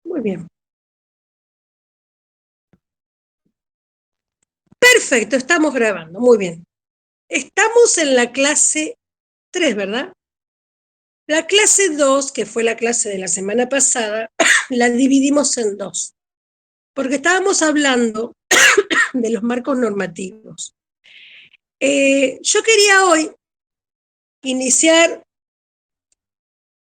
Muy bien. Perfecto, estamos grabando. Muy bien. Estamos en la clase 3, ¿verdad? La clase 2, que fue la clase de la semana pasada, la dividimos en dos, porque estábamos hablando de los marcos normativos. Yo quería hoy iniciar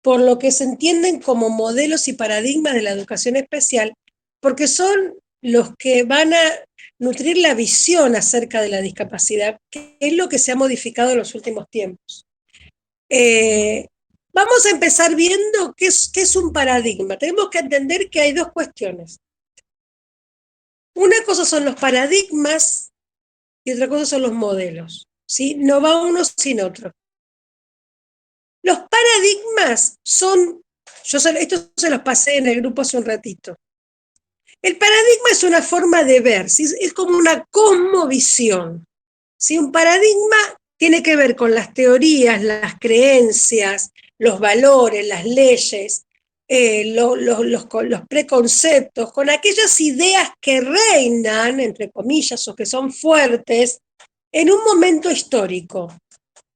por lo que se entienden como modelos y paradigmas de la educación especial, porque son los que van a nutrir la visión acerca de la discapacidad, que es lo que se ha modificado en los últimos tiempos. Eh, Vamos a empezar viendo qué es un paradigma. Tenemos que entender que hay dos cuestiones. Una cosa son los paradigmas y otra cosa son los modelos. ¿Sí? No va uno sin otro. Los paradigmas son, esto se los pasé en el grupo hace un ratito. El paradigma es una forma de ver, ¿sí? Es como una cosmovisión. ¿Sí? Un paradigma tiene que ver con las teorías, las creencias, los valores, las leyes, los preconceptos, con aquellas ideas que reinan, entre comillas, o que son fuertes, en un momento histórico.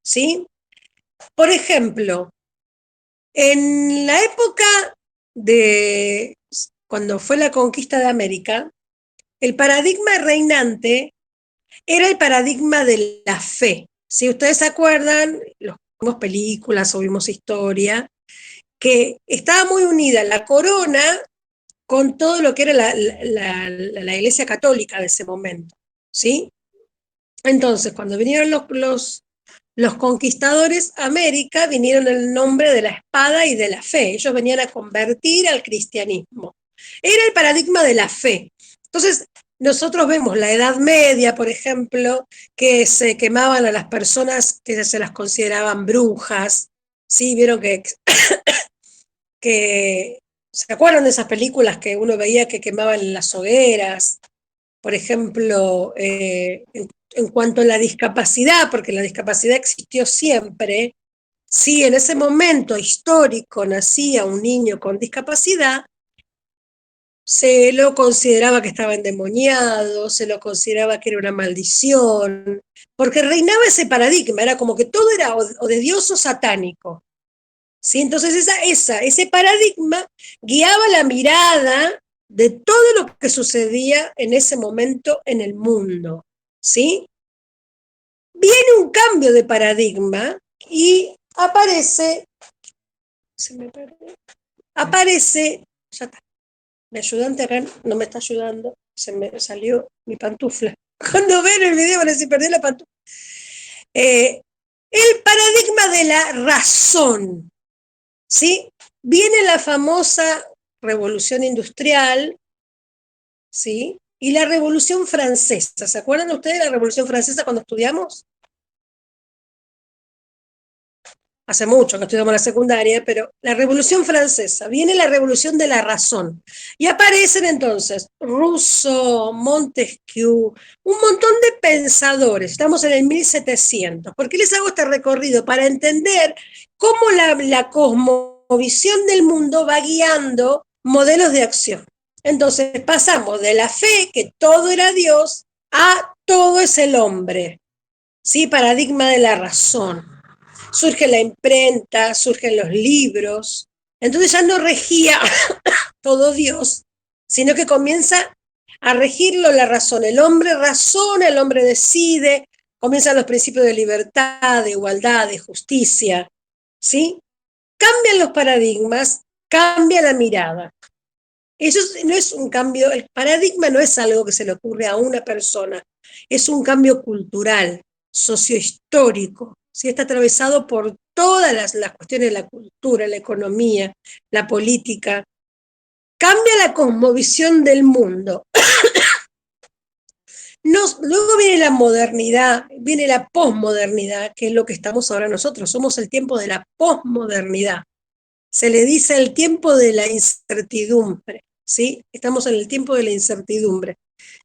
¿Sí? Por ejemplo, en la época de cuando fue la conquista de América, el paradigma reinante era el paradigma de la fe. Si ustedes se acuerdan, los vimos películas o vimos historia, que estaba muy unida la corona con todo lo que era la iglesia católica de ese momento, ¿sí? Entonces, cuando vinieron los conquistadores a América, vinieron en el nombre de la espada y de la fe. Ellos venían a convertir al cristianismo. Era el paradigma de la fe. Entonces, nosotros vemos la Edad Media, por ejemplo, que se quemaban a las personas que se las consideraban brujas. Sí, vieron que ¿se acuerdan de esas películas que uno veía que quemaban las hogueras? Por ejemplo, en cuanto a la discapacidad, porque la discapacidad existió siempre, si en ese momento histórico nacía un niño con discapacidad, se lo consideraba que estaba endemoniado, se lo consideraba que era una maldición, porque reinaba ese paradigma, era como que todo era o de Dios o satánico. ¿Sí? Entonces ese paradigma guiaba la mirada de todo lo que sucedía en ese momento en el mundo. ¿Sí? Viene un cambio de paradigma y aparece, ya está, mi ayudante acá no me está ayudando, se me salió mi pantufla. Cuando ven el video van a decir, perdí la pantufla. El paradigma de la razón, ¿sí? Viene la famosa revolución industrial, ¿sí? Y la revolución francesa. ¿Se acuerdan ustedes de la revolución francesa cuando estudiamos? Hace mucho que estudiamos la secundaria, pero la Revolución Francesa, viene la Revolución de la Razón, y aparecen entonces Rousseau, Montesquieu, un montón de pensadores, estamos en el 1700. ¿Por qué les hago este recorrido? Para entender cómo la cosmovisión del mundo va guiando modelos de acción. Entonces pasamos de la fe, que todo era Dios, a todo es el hombre, ¿sí? Paradigma de la razón. Surge la imprenta, surgen los libros, entonces ya no regía todo Dios, sino que comienza a regirlo la razón. El hombre razona, el hombre decide, comienzan los principios de libertad, de igualdad, de justicia, ¿sí? Cambian los paradigmas, cambia la mirada. Eso no es un cambio, el paradigma no es algo que se le ocurre a una persona, es un cambio cultural, sociohistórico, ¿sí? Está atravesado por todas las cuestiones de la cultura, la economía, la política. Cambia la cosmovisión del mundo. Luego viene la modernidad, viene la posmodernidad, que es lo que estamos ahora nosotros. Somos el tiempo de la posmodernidad. Se le dice el tiempo de la incertidumbre, ¿sí? Estamos en el tiempo de la incertidumbre.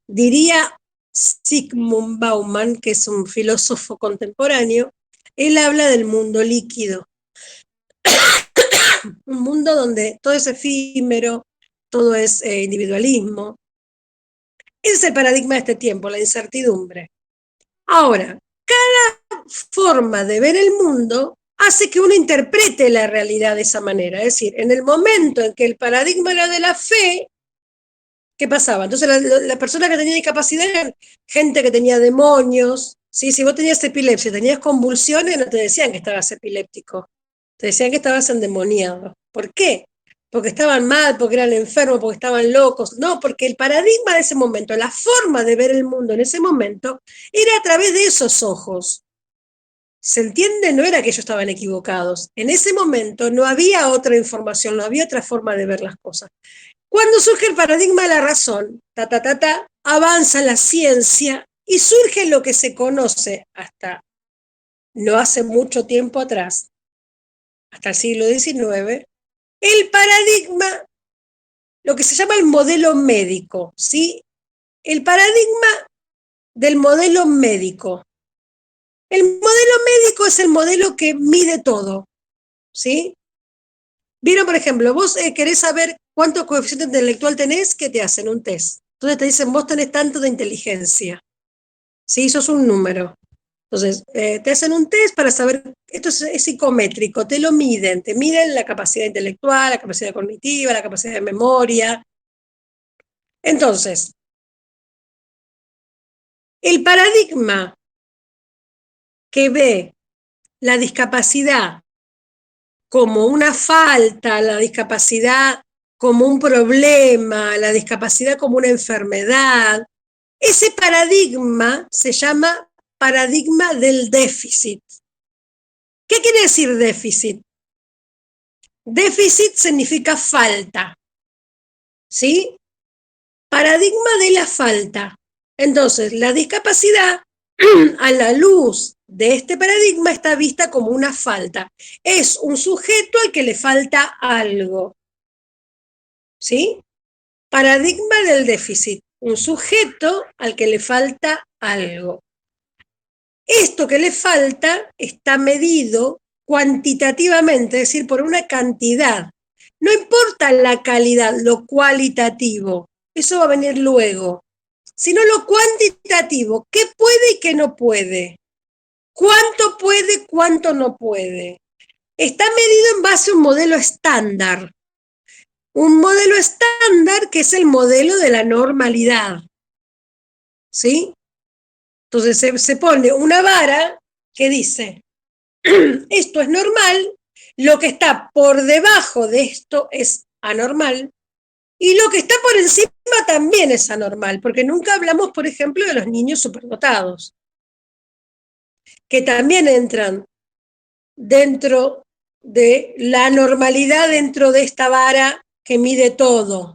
Diría Zygmunt Bauman, que es un filósofo contemporáneo, él habla del mundo líquido, un mundo donde todo es efímero, todo es individualismo. Ese es el paradigma de este tiempo, la incertidumbre. Ahora, cada forma de ver el mundo hace que uno interprete la realidad de esa manera. Es decir, en el momento en que el paradigma era de la fe, ¿qué pasaba? Entonces la persona que tenía discapacidad era gente que tenía demonios. ¿Sí? Si vos tenías epilepsia, tenías convulsiones, no te decían que estabas epiléptico, te decían que estabas endemoniado. ¿Por qué? Porque estaban mal, porque eran enfermos, porque estaban locos. No, porque el paradigma de ese momento, la forma de ver el mundo en ese momento, era a través de esos ojos. ¿Se entiende? No era que ellos estaban equivocados. En ese momento no había otra información, no había otra forma de ver las cosas. Cuando surge el paradigma de la razón, avanza la ciencia y surge lo que se conoce hasta no hace mucho tiempo atrás, hasta el siglo XIX, el paradigma, lo que se llama el modelo médico, ¿sí? El paradigma del modelo médico. El modelo médico es el modelo que mide todo, ¿sí? Vieron, por ejemplo, vos querés saber cuánto coeficiente intelectual tenés, ¿qué te hacen? Un test. Entonces te dicen, vos tenés tanto de inteligencia, ¿sí? Sos un número. Entonces, te hacen un test para saber, esto es psicométrico, te lo miden, te miden la capacidad intelectual, la capacidad cognitiva, la capacidad de memoria. Entonces, el paradigma que ve la discapacidad como una falta, la discapacidad como un problema, la discapacidad como una enfermedad, ese paradigma se llama paradigma del déficit. ¿Qué quiere decir déficit? Déficit significa falta, ¿sí? Paradigma de la falta. Entonces, la discapacidad, a la luz de este paradigma, está vista como una falta. Es un sujeto al que le falta algo, ¿sí? Paradigma del déficit, un sujeto al que le falta algo. Esto que le falta está medido cuantitativamente, es decir, por una cantidad. No importa la calidad, lo cualitativo, eso va a venir luego, sino lo cuantitativo, qué puede y qué no puede, cuánto puede, cuánto no puede. Está medido en base a un modelo estándar, que es el modelo de la normalidad, ¿sí? Entonces se pone una vara que dice, esto es normal, lo que está por debajo de esto es anormal, y lo que está por encima también es anormal, porque nunca hablamos, por ejemplo, de los niños superdotados, que también entran dentro de la normalidad, dentro de esta vara que mide todo.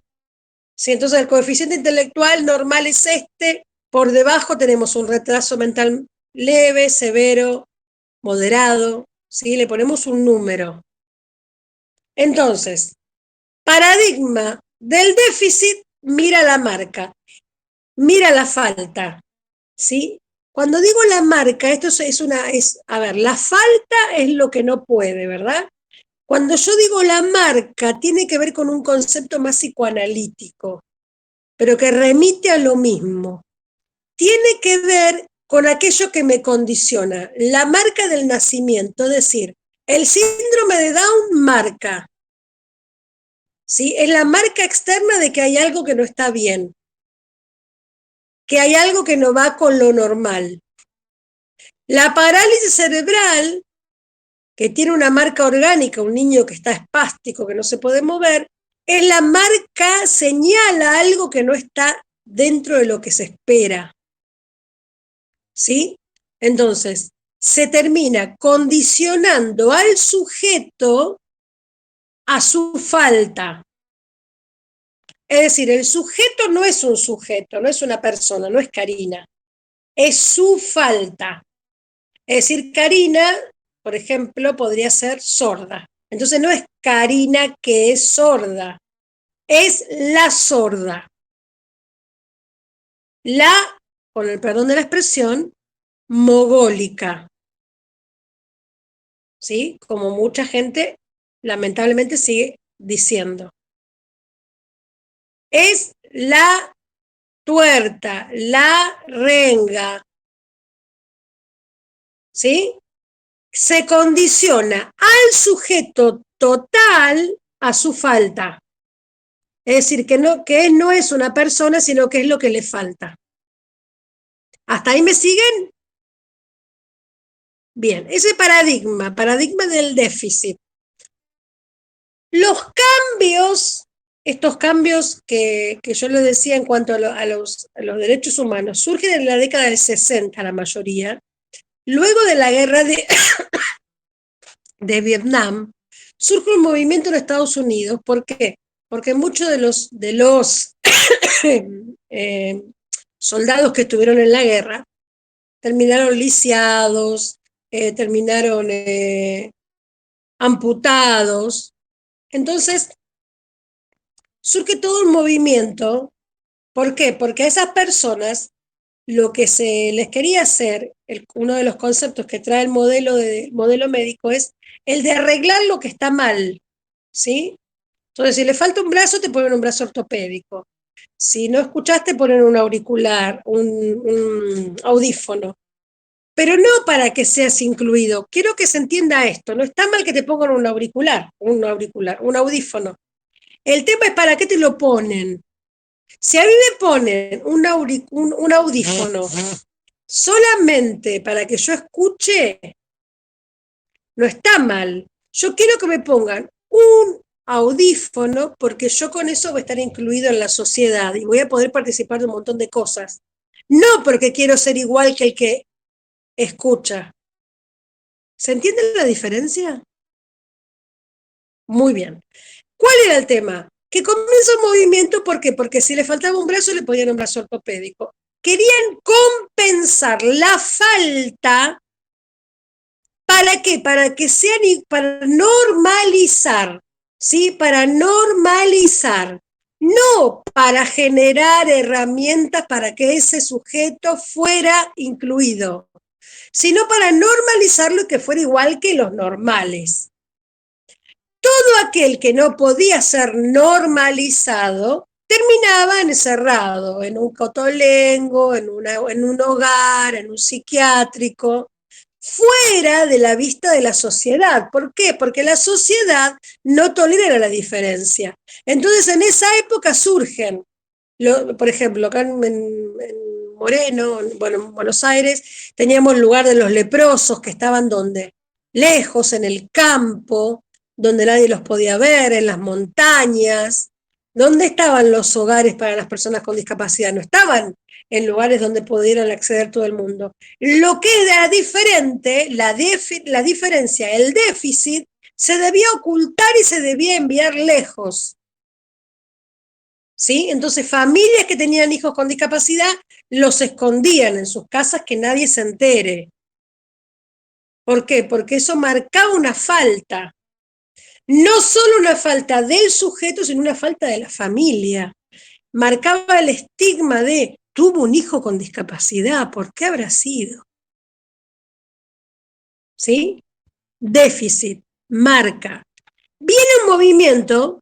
¿Sí? Entonces el coeficiente intelectual normal es este, por debajo tenemos un retraso mental leve, severo, moderado, ¿sí? Le ponemos un número. Entonces, paradigma del déficit, mira la marca, mira la falta, ¿sí? Cuando digo la marca, esto a ver, la falta es lo que no puede, ¿verdad? Cuando yo digo la marca, tiene que ver con un concepto más psicoanalítico, pero que remite a lo mismo. Tiene que ver con aquello que me condiciona, la marca del nacimiento, es decir, el síndrome de Down marca, ¿sí? Es la marca externa de que hay algo que no está bien, que hay algo que no va con lo normal. La parálisis cerebral, que tiene una marca orgánica, un niño que está espástico, que no se puede mover, es la marca, señala algo que no está dentro de lo que se espera, ¿sí? Entonces, se termina condicionando al sujeto a su falta. Es decir, el sujeto no es un sujeto, no es una persona, no es Karina, es su falta. Es decir, Karina, por ejemplo, podría ser sorda. Entonces no es Karina que es sorda, es la sorda. La, con el perdón de la expresión, mogólica. ¿Sí? Como mucha gente lamentablemente sigue diciendo. es la tuerta, la renga, ¿sí? Se condiciona al sujeto total a su falta. Es decir, que no es una persona, sino que es lo que le falta. ¿Hasta ahí me siguen? Bien, ese paradigma del déficit. Los cambios, estos cambios que yo les decía en cuanto a los derechos humanos, surgen en la década del 60, la mayoría, luego de la guerra de Vietnam, surge un movimiento en Estados Unidos. ¿Por qué? Porque muchos de los soldados que estuvieron en la guerra terminaron lisiados, terminaron amputados. Entonces, surge todo un movimiento. ¿Por qué? Porque a esas personas lo que se les quería hacer, uno de los conceptos que trae el modelo médico es el de arreglar lo que está mal, ¿sí? Entonces, si le falta un brazo, te ponen un brazo ortopédico. Si no escuchaste, ponen un auricular, un audífono. Pero no para que seas incluido. Quiero que se entienda esto. No está mal que te pongan un audífono. El tema es para qué te lo ponen. Si a mí me ponen un audífono solamente para que yo escuche, no está mal. Yo quiero que me pongan un audífono porque yo con eso voy a estar incluido en la sociedad y voy a poder participar de un montón de cosas. No porque quiero ser igual que el que escucha. ¿Se entiende la diferencia? Muy bien. ¿Cuál era el tema? Que comienza un movimiento, ¿por qué? Porque si le faltaba un brazo, le ponían un brazo ortopédico. Querían compensar la falta. ¿Para qué? Para normalizar, ¿sí? Para normalizar, no para generar herramientas para que ese sujeto fuera incluido, sino para normalizarlo y que fuera igual que los normales. Todo aquel que no podía ser normalizado terminaba encerrado en un cotolengo, en un hogar, en un psiquiátrico, fuera de la vista de la sociedad. ¿Por qué? Porque la sociedad no tolera la diferencia. Entonces, en esa época surgen, por ejemplo, acá en Moreno, bueno, en Buenos Aires, teníamos el lugar de los leprosos que estaban donde, lejos, en el campo, donde nadie los podía ver, en las montañas. ¿Dónde estaban los hogares para las personas con discapacidad? No estaban en lugares donde pudieran acceder todo el mundo. Lo que era diferente, la diferencia, el déficit, se debía ocultar y se debía enviar lejos. ¿Sí? Entonces, familias que tenían hijos con discapacidad los escondían en sus casas, que nadie se entere. ¿Por qué? Porque eso marcaba una falta. No solo una falta del sujeto, sino una falta de la familia. Marcaba el estigma de, tuvo un hijo con discapacidad, ¿por qué habrá sido? ¿Sí? Déficit, marca. Viene un movimiento,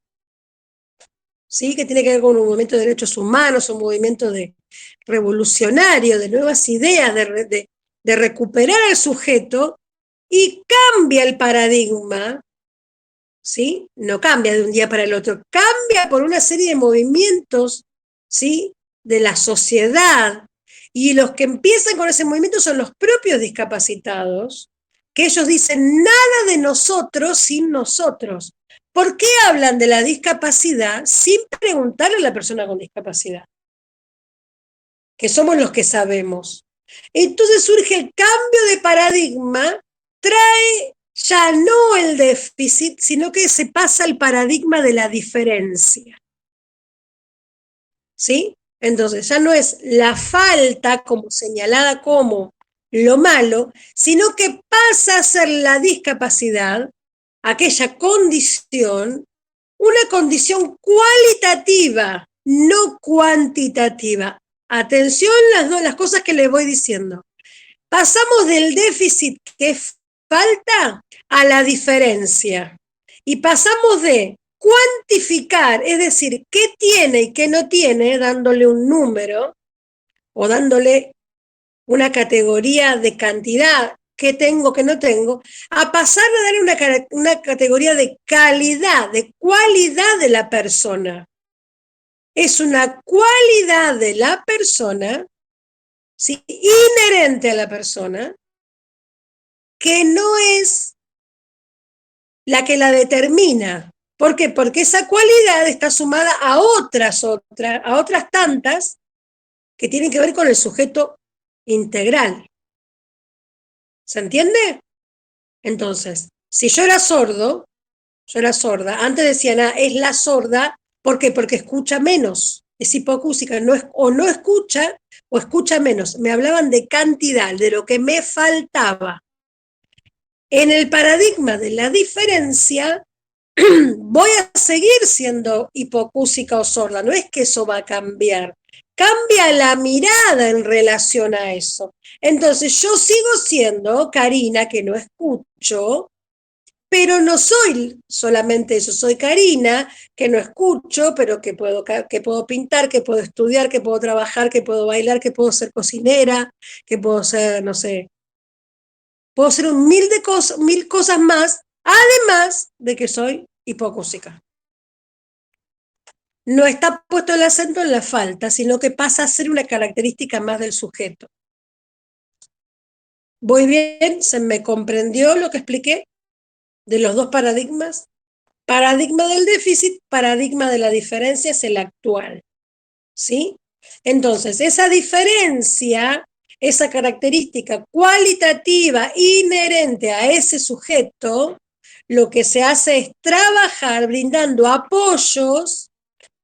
¿sí? Que tiene que ver con un movimiento de derechos humanos, un movimiento revolucionario, de nuevas ideas, de recuperar al sujeto, y cambia el paradigma, ¿sí? No cambia de un día para el otro, cambia por una serie de movimientos, ¿sí? De la sociedad, y los que empiezan con ese movimiento son los propios discapacitados, que ellos dicen nada de nosotros sin nosotros. ¿Por qué hablan de la discapacidad sin preguntarle a la persona con discapacidad? Que somos los que sabemos. Entonces surge el cambio de paradigma, trae ya no el déficit, sino que se pasa al paradigma de la diferencia. ¿Sí? Entonces ya no es la falta como señalada como lo malo, sino que pasa a ser la discapacidad, aquella condición, una condición cualitativa, no cuantitativa. Atención las cosas que les voy diciendo. Pasamos del déficit, que es falta, a la diferencia. Y pasamos de cuantificar, es decir, qué tiene y qué no tiene, dándole un número o dándole una categoría de cantidad, qué tengo, qué no tengo, a pasar a darle una categoría de calidad, de cualidad de la persona. Es una cualidad de la persona, ¿sí?, inherente a la persona, que no es la que la determina. ¿Por qué? Porque esa cualidad está sumada a otras tantas que tienen que ver con el sujeto integral. ¿Se entiende? Entonces, si yo era sordo, yo era sorda, antes decían, es la sorda, ¿por qué? Porque escucha menos, es hipocúsica, o no escucha o escucha menos. Me hablaban de cantidad, de lo que me faltaba. En el paradigma de la diferencia, voy a seguir siendo hipocúsica o sorda, no es que eso va a cambiar, cambia la mirada en relación a eso. Entonces yo sigo siendo Karina, que no escucho, pero no soy solamente eso, soy Karina, que no escucho, pero que puedo pintar, que puedo estudiar, que puedo trabajar, que puedo bailar, que puedo ser cocinera, que puedo ser, no sé, puedo ser mil cosas más, además de que soy hipocúsica. No está puesto el acento en la falta, sino que pasa a ser una característica más del sujeto. ¿Voy bien? ¿Se me comprendió lo que expliqué de los dos paradigmas? Paradigma del déficit, paradigma de la diferencia es el actual, ¿sí? Entonces, esa diferencia, esa característica cualitativa inherente a ese sujeto, lo que se hace es trabajar brindando apoyos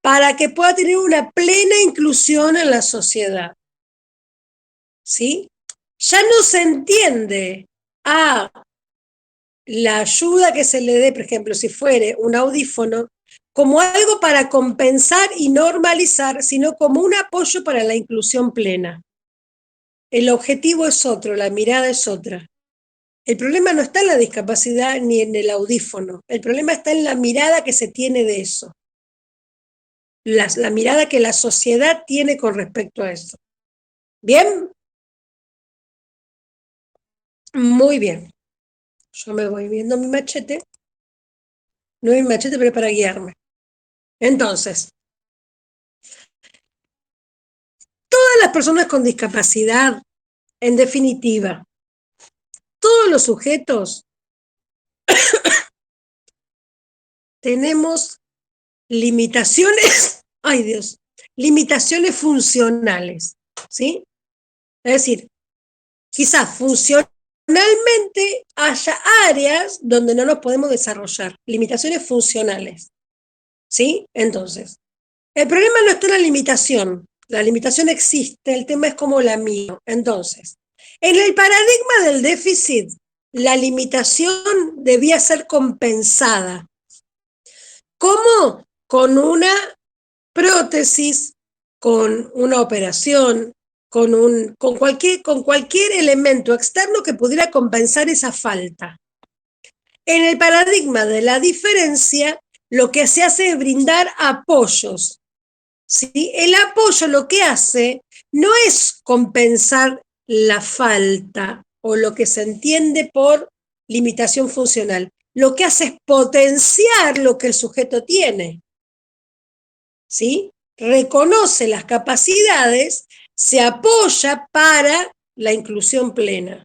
para que pueda tener una plena inclusión en la sociedad, ¿sí? Ya no se entiende la ayuda que se le dé, por ejemplo, si fuere un audífono, como algo para compensar y normalizar, sino como un apoyo para la inclusión plena. El objetivo es otro, la mirada es otra. El problema no está en la discapacidad ni en el audífono, el problema está en la mirada que se tiene de eso, la mirada que la sociedad tiene con respecto a eso. ¿Bien? Muy bien. Yo me voy viendo mi machete, no es mi machete, pero es para guiarme. Entonces, todas las personas con discapacidad, en definitiva, todos los sujetos tenemos limitaciones, ay Dios, limitaciones funcionales, ¿sí? Es decir, quizás funcionalmente haya áreas donde no nos podemos desarrollar, limitaciones funcionales, ¿sí? Entonces, el problema no está en la limitación existe, el tema es cómo la mío. Entonces, en el paradigma del déficit, la limitación debía ser compensada. ¿Cómo? Con una prótesis, con una operación, con cualquier elemento externo que pudiera compensar esa falta. En el paradigma de la diferencia, lo que se hace es brindar apoyos, ¿sí? El apoyo lo que hace no es compensar la falta o lo que se entiende por limitación funcional. Lo que hace es potenciar lo que el sujeto tiene, ¿sí? Reconoce las capacidades, se apoya para la inclusión plena.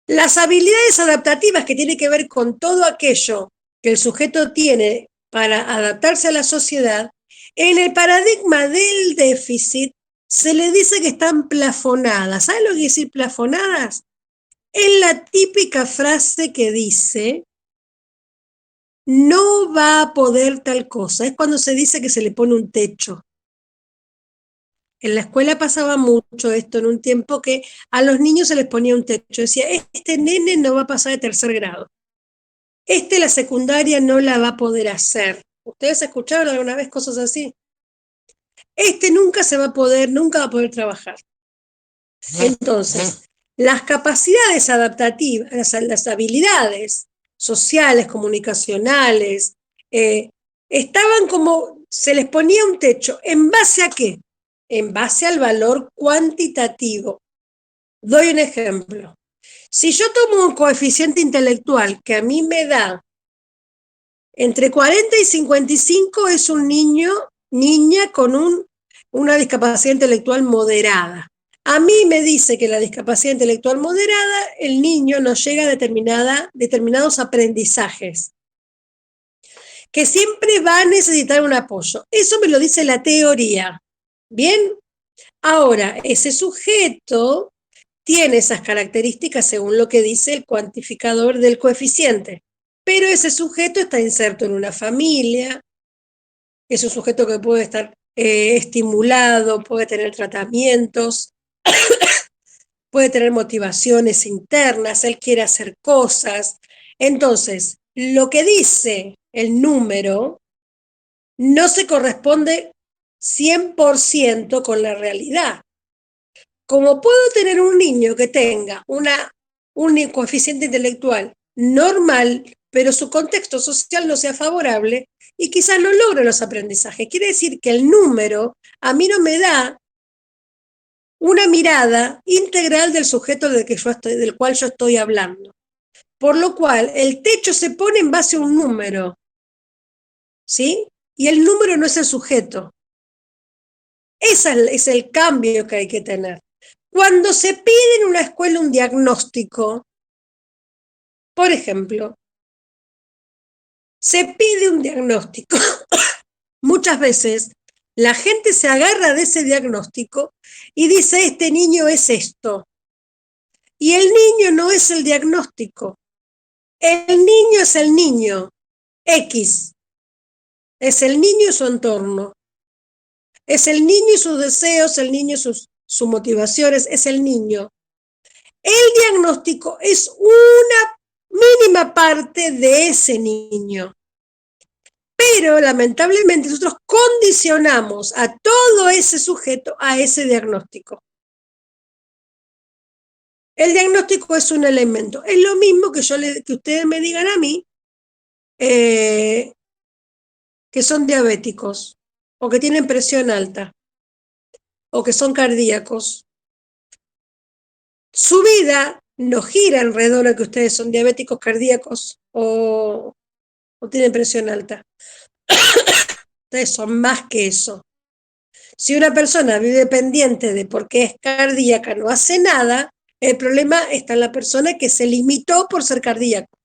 Las habilidades adaptativas, que tienen que ver con todo aquello que el sujeto tiene para adaptarse a la sociedad, en el paradigma del déficit se le dice que están plafonadas. ¿Saben lo que quiere decir plafonadas? Es la típica frase que dice, no va a poder tal cosa. Es cuando se dice que se le pone un techo. En la escuela pasaba mucho esto en un tiempo, que a los niños se les ponía un techo. Decía, este nene no va a pasar de tercer grado. La secundaria no la va a poder hacer. ¿Ustedes escucharon alguna vez cosas así? Nunca va a poder trabajar. Entonces, las capacidades adaptativas, las habilidades sociales, comunicacionales, estaban como, se les ponía un techo. ¿En base a qué? En base al valor cuantitativo. Doy un ejemplo. Si yo tomo un coeficiente intelectual que a mí me da entre 40 y 55, es un niño, niña con una discapacidad intelectual moderada. A mí me dice que la discapacidad intelectual moderada, el niño no llega a determinados aprendizajes, que siempre va a necesitar un apoyo. Eso me lo dice la teoría. Bien, ahora, ese sujeto tiene esas características según lo que dice el cuantificador del coeficiente, pero ese sujeto está inserto en una familia, es un sujeto que puede estar estimulado, puede tener tratamientos, puede tener motivaciones internas, él quiere hacer cosas. Entonces, lo que dice el número no se corresponde 100% con la realidad. Como puedo tener un niño que tenga un coeficiente intelectual normal, pero su contexto social no sea favorable y quizás no logre los aprendizajes. Quiere decir que el número a mí no me da una mirada integral del sujeto del cual yo estoy hablando. Por lo cual, el techo se pone en base a un número, ¿sí? Y el número no es el sujeto. Ese es el cambio que hay que tener. Cuando se pide en una escuela un diagnóstico, por ejemplo, se pide un diagnóstico, muchas veces la gente se agarra de ese diagnóstico y dice, este niño es esto. Y el niño no es el diagnóstico. El niño es el niño, X. Es el niño y su entorno. Es el niño y sus deseos, el niño y sus motivaciones, es el niño. El diagnóstico es una mínima parte de ese niño. Pero lamentablemente nosotros condicionamos a todo ese sujeto a ese diagnóstico. El diagnóstico es un elemento. Es lo mismo que ustedes me digan a mí que son diabéticos o que tienen presión alta o que son cardíacos. Su vida no gira alrededor de que ustedes son diabéticos, cardíacos o tienen presión alta. Ustedes son más que eso. Si una persona vive pendiente de por qué es cardíaca, no hace nada, el problema está en la persona que se limitó por ser cardíaco.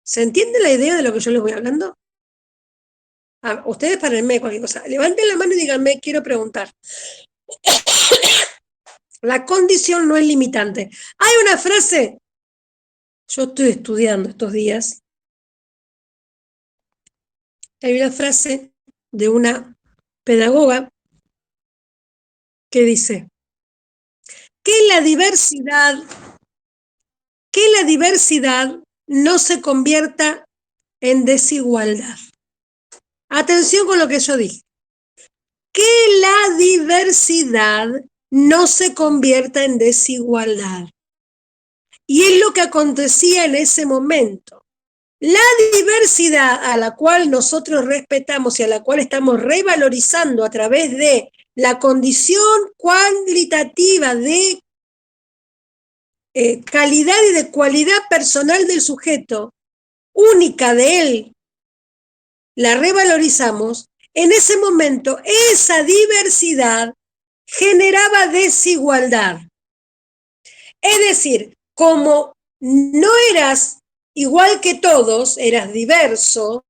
¿Se entiende la idea de lo que yo les voy hablando? Ustedes párenme cualquier cosa. Levanten la mano y díganme, quiero preguntar. La condición no es limitante. Hay una frase, yo estoy estudiando estos días, hay una frase de una pedagoga que dice que la diversidad no se convierta en desigualdad. Atención con lo que yo dije. Que la diversidad no se convierta en desigualdad. Y es lo que acontecía en ese momento. La diversidad a la cual nosotros respetamos y a la cual estamos revalorizando a través de la condición cualitativa de calidad y de cualidad personal del sujeto, única de él, la revalorizamos, en ese momento esa diversidad generaba desigualdad. Es decir, como no eras igual que todos, eras diverso,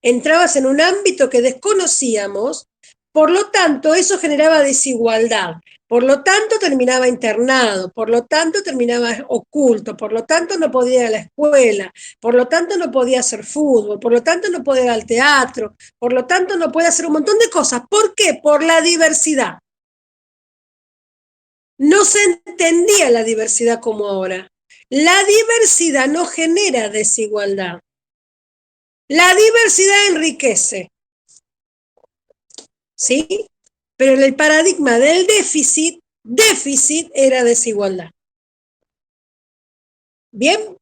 entrabas en un ámbito que desconocíamos, por lo tanto, eso generaba desigualdad. Por lo tanto, terminaba internado, por lo tanto, terminaba oculto, por lo tanto, no podía ir a la escuela, por lo tanto, no podía hacer fútbol, por lo tanto, no podía ir al teatro, por lo tanto, no podía hacer un montón de cosas. ¿Por qué? Por la diversidad. No se entendía la diversidad como ahora. La diversidad no genera desigualdad. La diversidad enriquece, ¿sí? Pero en el paradigma del déficit era desigualdad. Bien,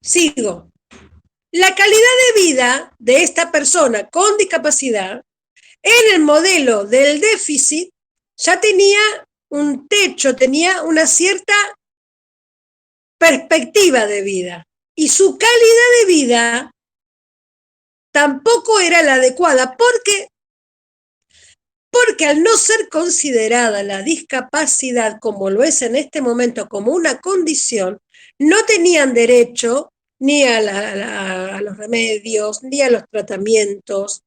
sigo. La calidad de vida de esta persona con discapacidad en el modelo del déficit ya tenía un techo, tenía una cierta perspectiva de vida. Y su calidad de vida tampoco era la adecuada, porque al no ser considerada la discapacidad como lo es en este momento, como una condición, no tenían derecho ni a los remedios, ni a los tratamientos,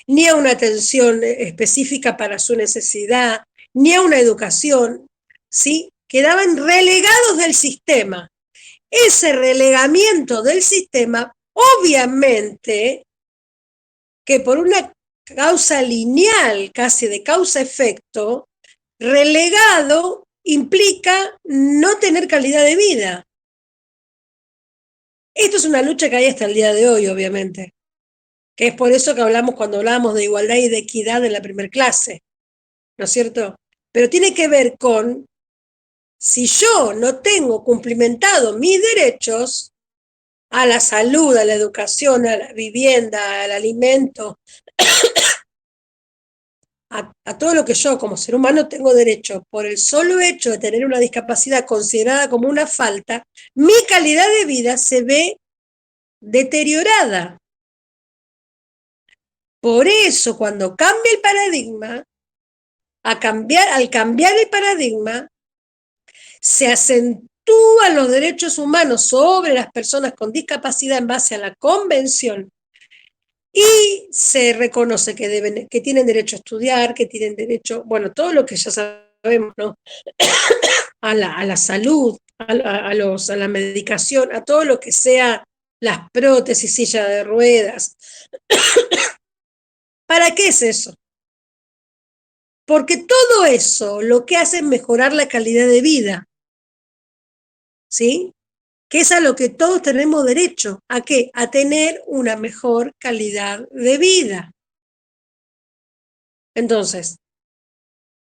ni a una atención específica para su necesidad, ni a una educación, ¿sí? Quedaban relegados del sistema. Ese relegamiento del sistema, obviamente, que por una causa lineal, casi de causa-efecto, relegado implica no tener calidad de vida. Esto es una lucha que hay hasta el día de hoy, obviamente, que es por eso que hablamos cuando hablábamos de igualdad y de equidad en la primer clase, ¿no es cierto? Pero tiene que ver con si yo no tengo cumplimentado mis derechos a la salud, a la educación, a la vivienda, al alimento, a todo lo que yo como ser humano tengo derecho por el solo hecho de tener una discapacidad considerada como una falta, mi calidad de vida se ve deteriorada. Por eso, cuando cambia el paradigma, al cambiar el paradigma, se acentúan los derechos humanos sobre las personas con discapacidad en base a la convención y se reconoce que tienen derecho a estudiar, que tienen derecho, bueno, todo lo que ya sabemos, ¿no? A la salud, a la medicación, a todo lo que sea las prótesis, silla de ruedas. ¿Para qué es eso? Porque todo eso lo que hace es mejorar la calidad de vida, ¿sí? Que es a lo que todos tenemos derecho. ¿A qué? A tener una mejor calidad de vida. Entonces,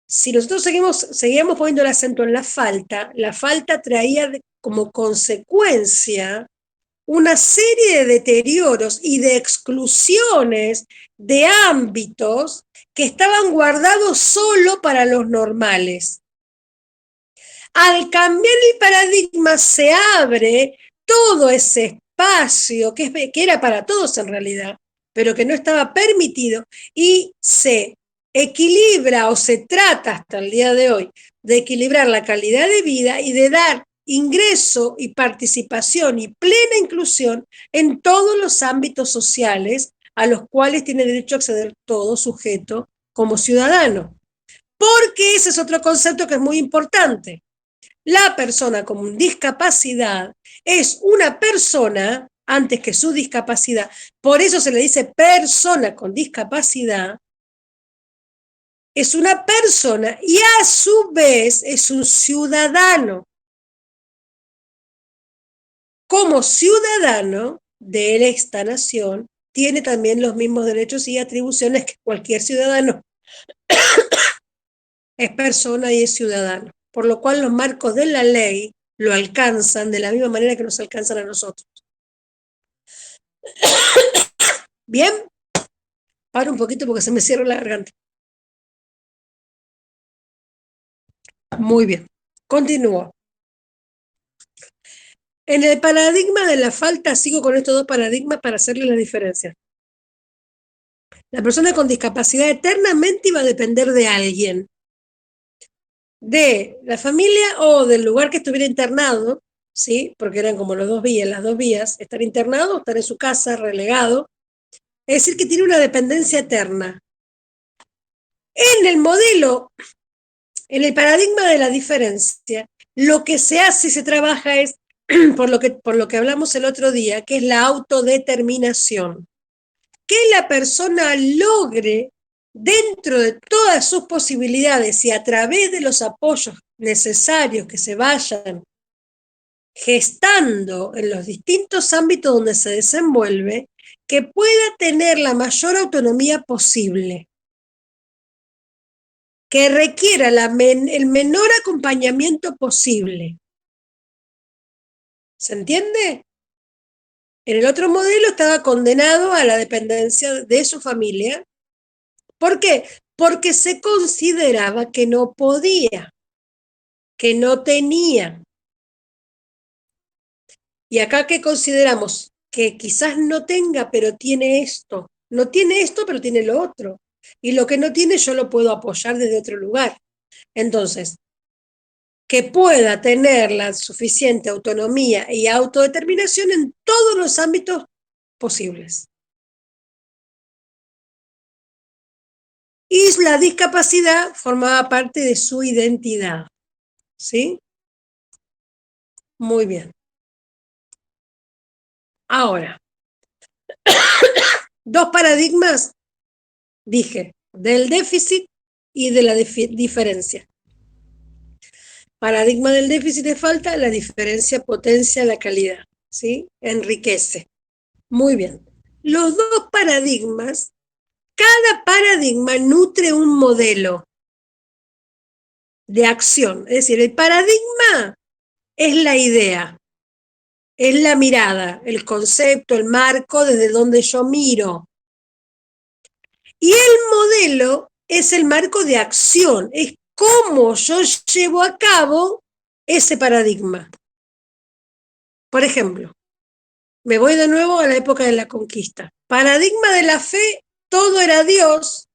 si nosotros seguíamos poniendo el acento en la falta traía como consecuencia una serie de deterioros y de exclusiones de ámbitos que estaban guardados solo para los normales. Al cambiar el paradigma se abre todo ese espacio que era para todos en realidad, pero que no estaba permitido y se equilibra o se trata hasta el día de hoy de equilibrar la calidad de vida y de dar ingreso y participación y plena inclusión en todos los ámbitos sociales a los cuales tiene derecho a acceder todo sujeto como ciudadano. Porque ese es otro concepto que es muy importante. La persona con discapacidad es una persona antes que su discapacidad. Por eso se le dice persona con discapacidad. Es una persona y a su vez es un ciudadano. Como ciudadano de esta nación, tiene también los mismos derechos y atribuciones que cualquier ciudadano. Es persona y es ciudadano. Por lo cual los marcos de la ley lo alcanzan de la misma manera que nos alcanzan a nosotros. Bien, paro un poquito porque se me cierra la garganta. Muy bien, continúo. En el paradigma de la falta, sigo con estos dos paradigmas para hacerle la diferencia. La persona con discapacidad eternamente iba a depender de alguien, de la familia o del lugar que estuviera internado, ¿sí? Porque eran como las dos vías, estar internado o estar en su casa, relegado. Es decir, que tiene una dependencia eterna. En el modelo, en el paradigma de la diferencia, lo que se hace y se trabaja es por lo que hablamos el otro día, que es la autodeterminación. Que la persona logre, dentro de todas sus posibilidades y a través de los apoyos necesarios que se vayan gestando en los distintos ámbitos donde se desenvuelve, que pueda tener la mayor autonomía posible. que requiera el menor acompañamiento posible. ¿Se entiende? En el otro modelo estaba condenado a la dependencia de su familia. ¿Por qué? Porque se consideraba que no podía, que no tenía. Y acá que consideramos que quizás no tenga, pero tiene esto. No tiene esto, pero tiene lo otro. Y lo que no tiene yo lo puedo apoyar desde otro lugar. Entonces, que pueda tener la suficiente autonomía y autodeterminación en todos los ámbitos posibles. Y la discapacidad formaba parte de su identidad. ¿Sí? Muy bien. Ahora, dos paradigmas, dije, del déficit y de la diferencia. Paradigma del déficit de falta, la diferencia potencia la calidad, ¿sí? Enriquece. Muy bien. Los dos paradigmas, cada paradigma nutre un modelo de acción. Es decir, el paradigma es la idea, es la mirada, el concepto, el marco desde donde yo miro. Y el modelo es el marco de acción, es cómo yo llevo a cabo ese paradigma. Por ejemplo, me voy de nuevo a la época de la conquista. Paradigma de la fe, todo era Dios.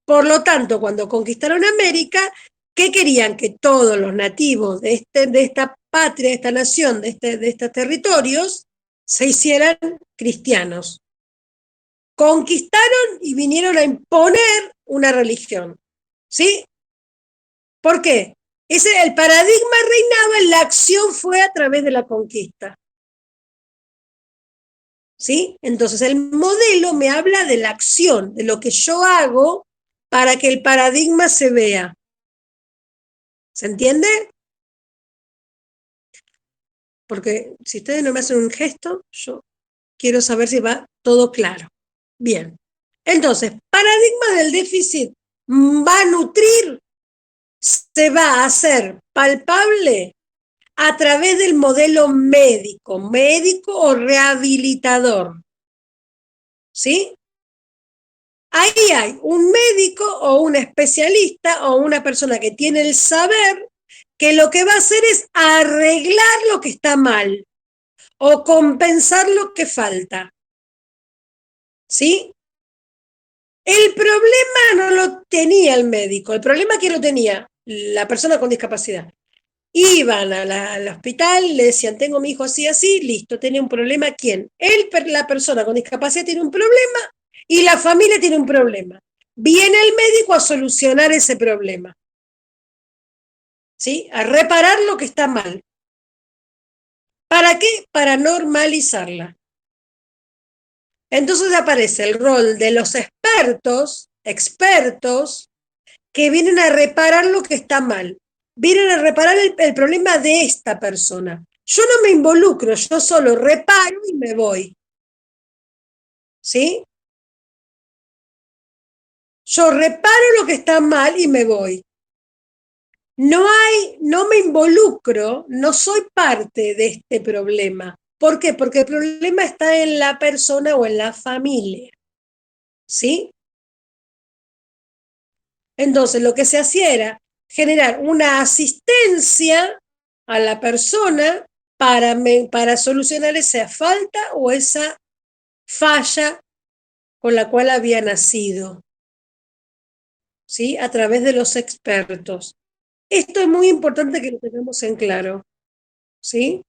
Por lo tanto, cuando conquistaron América, ¿qué querían? Que todos los nativos de esta patria, de esta nación, de estos territorios, se hicieran cristianos. Conquistaron y vinieron a imponer una religión. ¿Sí? ¿Por qué? El paradigma reinaba, la acción fue a través de la conquista. ¿Sí? Entonces el modelo me habla de la acción, de lo que yo hago para que el paradigma se vea. ¿Se entiende? Porque si ustedes no me hacen un gesto, yo quiero saber si va todo claro. Bien. Entonces, paradigma del déficit va a nutrir, se va a hacer palpable a través del modelo médico o rehabilitador. ¿Sí? Ahí hay un médico o un especialista o una persona que tiene el saber que lo que va a hacer es arreglar lo que está mal o compensar lo que falta. ¿Sí? El problema no lo tenía el médico, el problema que lo tenía la persona con discapacidad. Iban al hospital, le decían, tengo mi hijo así, así, listo, tenía un problema. ¿Quién? La persona con discapacidad tiene un problema y la familia tiene un problema. Viene el médico a solucionar ese problema, ¿sí? A reparar lo que está mal. ¿Para qué? Para normalizarla. Entonces aparece el rol de los expertos, que vienen a reparar lo que está mal. Vienen a reparar el problema de esta persona. Yo no me involucro, yo solo reparo y me voy. ¿Sí? Yo reparo lo que está mal y me voy. No me involucro, no soy parte de este problema. ¿Por qué? Porque el problema está en la persona o en la familia. ¿Sí? Entonces, lo que se hacía era generar una asistencia a la persona para solucionar esa falta o esa falla con la cual había nacido, ¿sí? A través de los expertos. Esto es muy importante que lo tengamos en claro, ¿sí?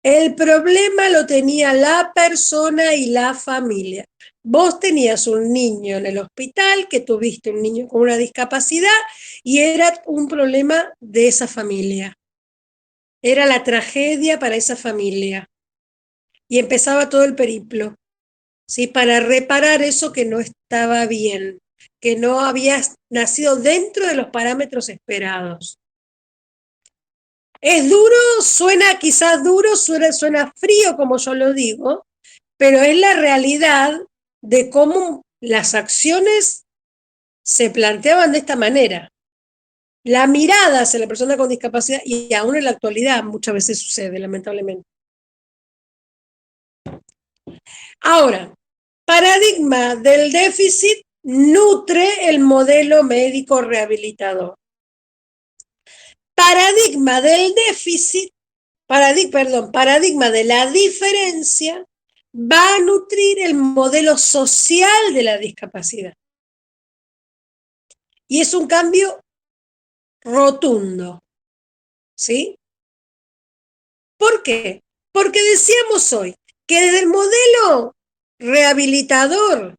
El problema lo tenía la persona y la familia. Vos tenías un niño en el hospital, que tuviste un niño con una discapacidad y era un problema de esa familia. Era la tragedia para esa familia. Y empezaba todo el periplo, ¿sí? Para reparar eso que no estaba bien, que no había nacido dentro de los parámetros esperados. Es duro, suena quizás duro, suena frío como yo lo digo, pero es la realidad de cómo las acciones se planteaban de esta manera. la mirada hacia la persona con discapacidad, y aún en la actualidad muchas veces sucede, lamentablemente. Ahora, paradigma del déficit nutre el modelo médico rehabilitador. Paradigma del déficit, paradigma de la diferencia va a nutrir el modelo social de la discapacidad. Y es un cambio rotundo, ¿sí? ¿Por qué? Porque decíamos hoy que desde el modelo rehabilitador,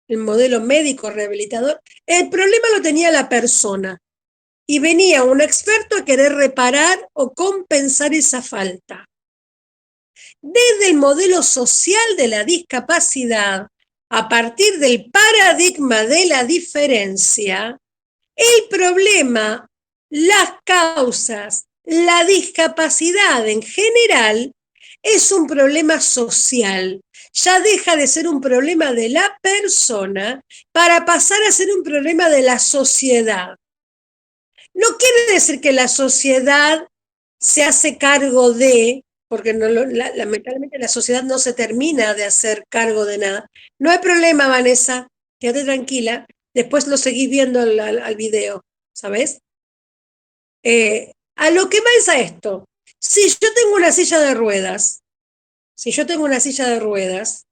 el modelo médico rehabilitador, el problema lo tenía la persona y venía un experto a querer reparar o compensar esa falta. Desde el modelo social de la discapacidad, a partir del paradigma de la diferencia, el problema, las causas, la discapacidad en general es un problema social. Ya deja de ser un problema de la persona para pasar a ser un problema de la sociedad. No quiere decir que la sociedad se hace cargo de, porque no, lamentablemente la sociedad no se termina de hacer cargo de nada. No hay problema, Vanessa, quédate tranquila, después lo seguís viendo al video, ¿sabes? A lo que va es a esto. Si yo tengo una silla de ruedas, si yo tengo una silla de ruedas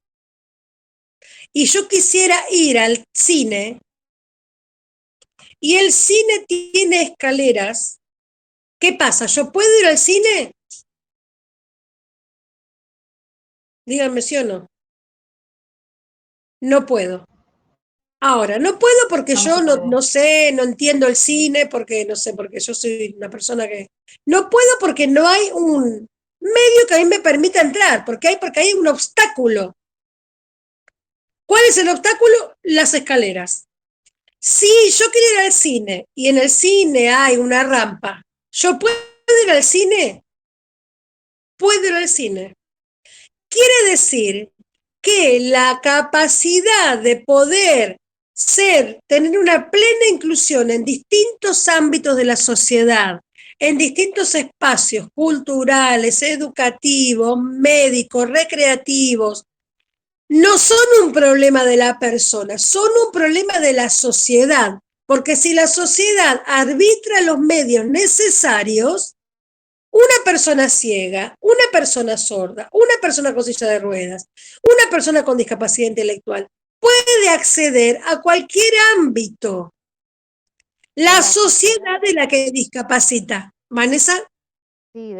y yo quisiera ir al cine y el cine tiene escaleras, ¿qué pasa? ¿Yo puedo ir al cine? Díganme sí o no. No puedo. Ahora, no puedo porque No se yo puede. no sé, no entiendo el cine, porque no sé, porque yo soy una persona que... No puedo porque no hay un medio que a mí me permita entrar, porque hay un obstáculo. ¿Cuál es el obstáculo? Las escaleras. Si yo quiero ir al cine y en el cine hay una rampa, ¿yo puedo ir al cine? Puedo ir al cine. Quiere decir que la capacidad de poder tener una plena inclusión en distintos ámbitos de la sociedad, en distintos espacios culturales, educativos, médicos, recreativos, no son un problema de la persona, son un problema de la sociedad, porque si la sociedad arbitra los medios necesarios, una persona ciega, una persona sorda, una persona con silla de ruedas, una persona con discapacidad intelectual puede acceder a cualquier ámbito. De La la sociedad, sociedad de la que discapacita. Vanessa, sí,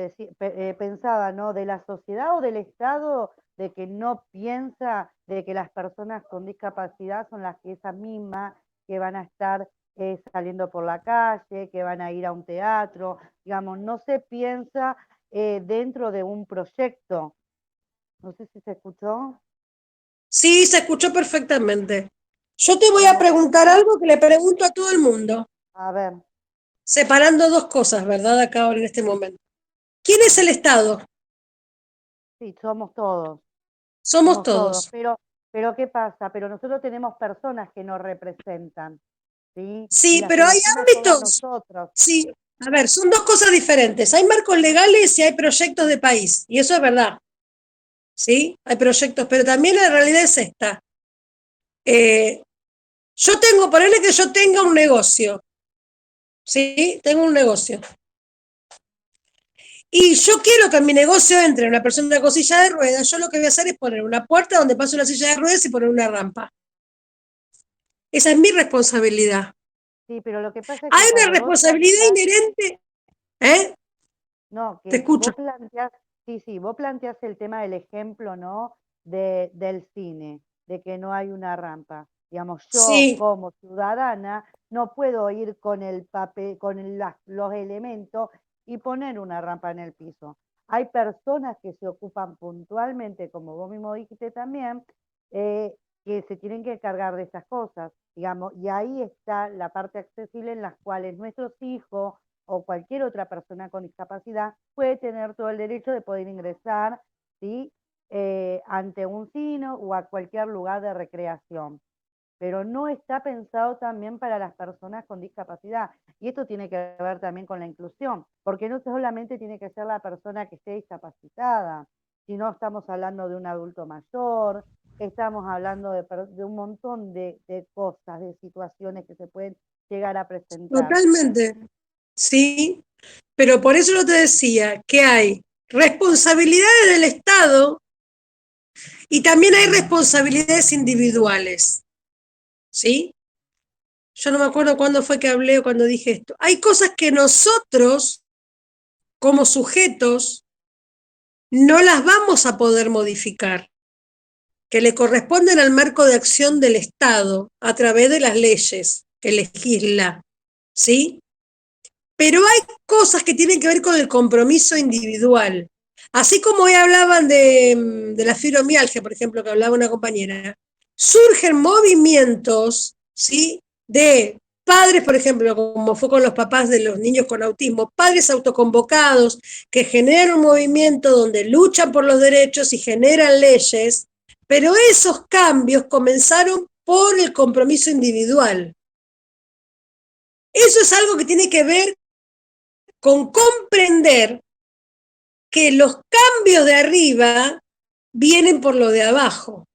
pensaba, ¿no? De la sociedad o del Estado, de que no piensa de que las personas con discapacidad son las que esas mismas que van a estar saliendo por la calle, que van a ir a un teatro, digamos, no se piensa dentro de un proyecto. No sé si se escuchó. sí, se escuchó perfectamente. Yo te voy a Como, preguntar algo que le pregunto a todo el mundo, a ver, separando dos cosas, ¿verdad? Acá ahora en este momento. ¿Quién es sí, el Estado? sí, Somos somos todos, todos. pero ¿qué pasa? Pero nosotros tenemos personas que nos representan, ¿sí? Y Sí, las pero hay elegimos todos ámbitos. nosotros. Sí, a ver, son dos cosas diferentes. Hay marcos legales y hay proyectos de país, y eso es verdad, ¿sí? Hay proyectos, pero también la realidad es esta. Eh, ponerle que yo tenga un negocio, ¿sí? Tengo un negocio. Y yo quiero que en mi negocio entre una persona con silla de ruedas, yo lo que voy a hacer es poner una puerta donde pase una silla de ruedas y poner una rampa. Esa es mi responsabilidad. Sí, pero lo que pasa es Hay que una cuando vos responsabilidad planteás, inherente, ¿eh? no, Te que escucho. vos planteás, sí, sí, vos planteás el tema del ejemplo, ¿no? Del cine, de que no hay una rampa. Digamos, yo Sí, como ciudadana no puedo ir con el papel, con los elementos y poner una rampa en el piso. Hay personas que se ocupan puntualmente, como vos mismo dijiste también, eh, que se tienen que cargar de esas cosas, digamos, y ahí está la parte accesible en las cuales nuestros hijos o cualquier otra persona con discapacidad puede tener todo el derecho de poder ingresar, ¿sí? Ante un cine o a cualquier lugar de recreación. pero no está pensado también para las personas con discapacidad. Y esto tiene que ver también con la inclusión, porque no solamente tiene que ser la persona que esté discapacitada, sino estamos hablando de un adulto mayor, estamos hablando de un montón de cosas, de situaciones que se pueden llegar a presentar. Totalmente, sí, pero por eso yo te decía que hay responsabilidades del Estado y también hay responsabilidades individuales, ¿sí? Yo no me acuerdo cuándo fue que hablé o cuando dije esto. Hay cosas que nosotros, como sujetos, no las vamos a poder modificar, que le corresponden al marco de acción del Estado a través de las leyes que legisla, ¿sí? Pero hay cosas que tienen que ver con el compromiso individual. Así como hoy hablaban de la fibromialgia, por ejemplo, que hablaba una compañera, surgen movimientos, ¿sí? De padres, por ejemplo, como fue con los papás de los niños con autismo, padres autoconvocados que generan un movimiento donde luchan por los derechos y generan leyes, pero esos cambios comenzaron por el compromiso individual. Eso es algo que tiene que ver con comprender que los cambios de arriba vienen por lo de abajo,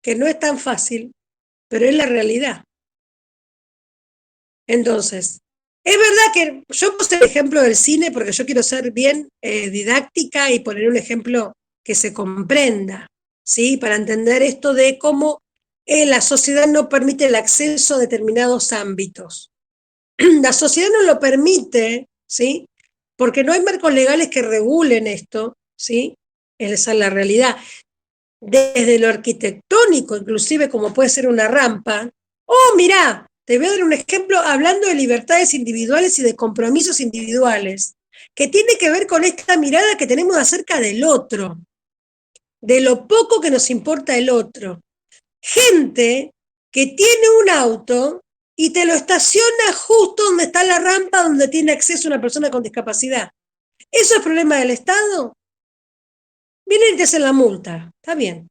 que no es tan fácil, pero es la realidad. Entonces, es verdad que yo puse el ejemplo del cine porque yo quiero ser bien didáctica y poner un ejemplo que se comprenda, ¿sí? Para entender esto de cómo la sociedad no permite el acceso a determinados ámbitos. La sociedad no lo permite, ¿sí? Porque no hay marcos legales que regulen esto, ¿sí? Esa es la realidad. Desde lo arquitectónico, inclusive como puede ser una rampa. Oh, mirá, te voy a dar un ejemplo hablando de libertades individuales y de compromisos individuales, que tiene que ver con esta mirada que tenemos acerca del otro, de lo poco que nos importa el otro. Gente que tiene un auto y te lo estaciona justo donde está la rampa donde tiene acceso una persona con discapacidad. ¿Eso es problema del Estado? Vienen y te hacen la multa, está bien.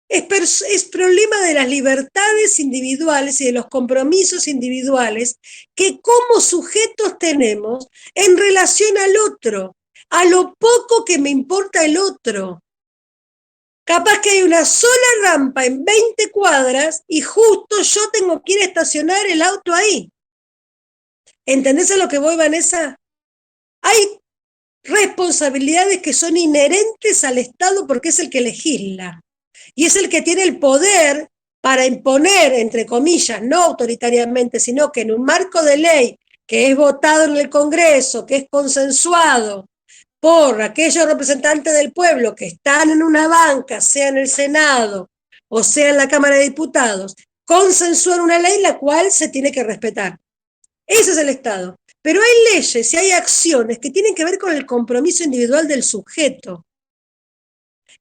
Es problema de las libertades individuales y de los compromisos individuales que como sujetos tenemos en relación al otro, a lo poco que me importa el otro. Capaz que hay una sola rampa en 20 cuadras y justo yo tengo que ir a estacionar el auto ahí. ¿Entendés a lo que voy, Vanessa? Hay responsabilidades que son inherentes al Estado porque es el que legisla y es el que tiene el poder para imponer, entre comillas, no autoritariamente, sino que en un marco de ley que es votado en el Congreso, que es consensuado por aquellos representantes del pueblo que están en una banca, sea en el Senado o sea en la Cámara de Diputados, consensuar una ley la cual se tiene que respetar. Ese es el Estado. Pero hay leyes y hay acciones que tienen que ver con el compromiso individual del sujeto,